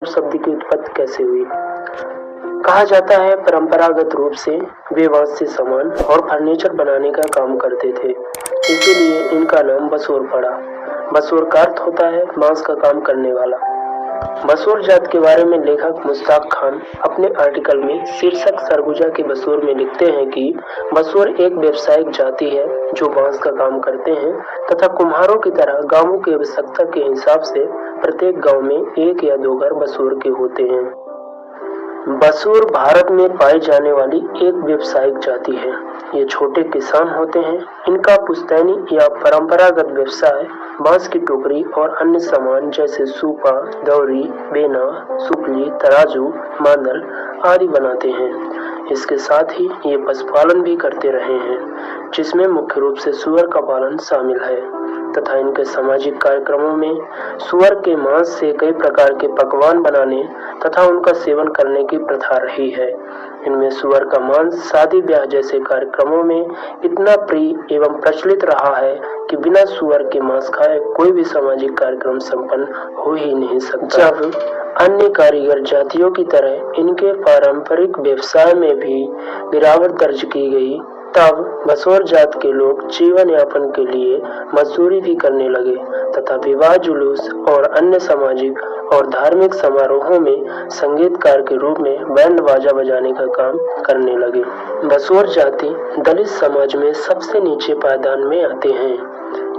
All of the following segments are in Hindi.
शब्द की उत्पत्ति कैसे हुई? कहा जाता है परंपरागत रूप से वे बांस से सामान और फर्नीचर बनाने का काम करते थे, इसीलिए इनका नाम बसोर पड़ा। बसोर का अर्थ होता है बांस का काम करने वाला। बसोर जात के बारे में लेखक मुश्ताक खान अपने आर्टिकल में शीर्षक सरगुजा के बसोर में लिखते हैं कि बसोर एक व्यावसायिक जाति है जो बांस का काम करते हैं तथा कुम्हारों की तरह गांवों की आवश्यकता के हिसाब से प्रत्येक गांव में एक या दो घर बसोर के होते हैं। बसोर भारत में पाई जाने वाली एक व्यावसायिक जाति है। ये छोटे किसान होते हैं। इनका पुश्तैनी या परंपरागत व्यवसाय बांस की टोकरी और अन्य सामान जैसे सूपा, दौरी, बेना, सुपली, तराजू, मांदल आदि बनाते हैं। इसके साथ ही ये पशुपालन भी करते रहे हैं, जिसमें मुख्य रूप से सूअर का पालन शामिल है तथा इनके सामाजिक कार्यक्रमों में सूअर के मांस से कई प्रकार के पकवान बनाने तथा उनका सेवन करने की प्रथा रही है। इनमें सूअर का मांस शादी ब्याह जैसे कार्यक्रमों में इतना प्रिय एवं प्रचलित रहा है कि बिना सूअर के मांस खाए कोई भी सामाजिक कार्यक्रम संपन्न हो ही नहीं सकता। जब अन्य कारीगर जातियों की तरह इनके पारंपरिक व्यवसाय में भी गिरावट दर्ज की गई, तब बसोर जात के लोग जीवन यापन के लिए मजदूरी भी करने लगे तथा विवाह, जुलूस और अन्य सामाजिक और धार्मिक समारोहों में संगीतकार के रूप में बैंड बाजा बजाने का काम करने लगे। बसोर जाति दलित समाज में सबसे नीचे पायदान में आते हैं,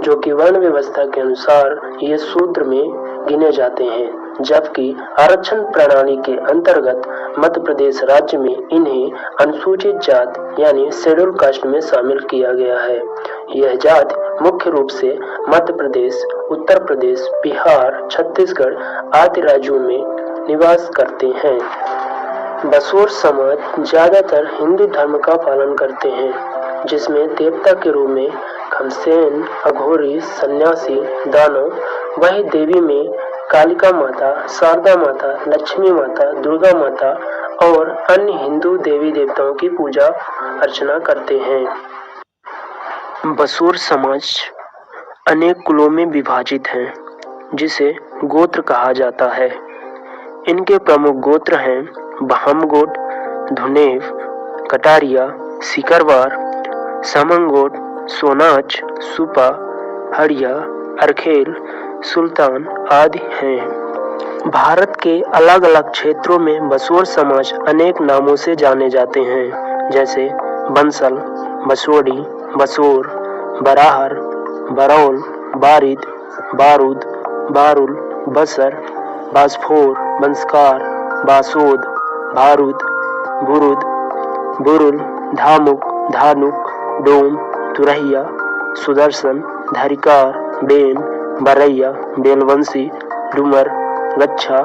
जो कि वर्ण व्यवस्था के अनुसार ये शूद्र में गिने जाते हैं, जबकि आरक्षण प्रणाली के अंतर्गत मध्य प्रदेश राज्य में इन्हें अनुसूचित जात यानी शेड्यूल कास्ट में शामिल किया गया है। यह जात मुख्य रूप से मध्य प्रदेश, उत्तर प्रदेश, बिहार, छत्तीसगढ़ आदि राज्यों में निवास करते हैं। बसोर समाज ज्यादातर हिंदू धर्म का पालन करते हैं, जिसमें देवता के रूप में खमसेन, अघोरी, सन्यासी, दानव, वही देवी में कालिका माता, शारदा माता, लक्ष्मी माता, दुर्गा माता और अन्य हिंदू देवी देवताओं की पूजा अर्चना करते हैं। बसोर समाज अनेक कुलों में विभाजित है, जिसे गोत्र कहा जाता है। इनके प्रमुख गोत्र हैं बहमगोट, धुनेव, कटारिया, सिकरवार, समंगोट, सोनाच, सुपा, हड़िया, अरखेल, सुल्तान आदि हैं। भारत के अलग अलग क्षेत्रों में बसोर समाज अनेक नामों से जाने जाते हैं, जैसे बंसल, बसोड़ी, बसोर, बराहर, बरौल, बारिद, बारूद, बारुल, बसर, बासफोर, बंसकार, बासोद, भारूद, बुरुद, बुरुल, धामुक, धानुक, डोम, तुरहिया, सुदर्शन, धरिकार, बेन, बरैया, बेलवंशी, डुमर, गच्छा,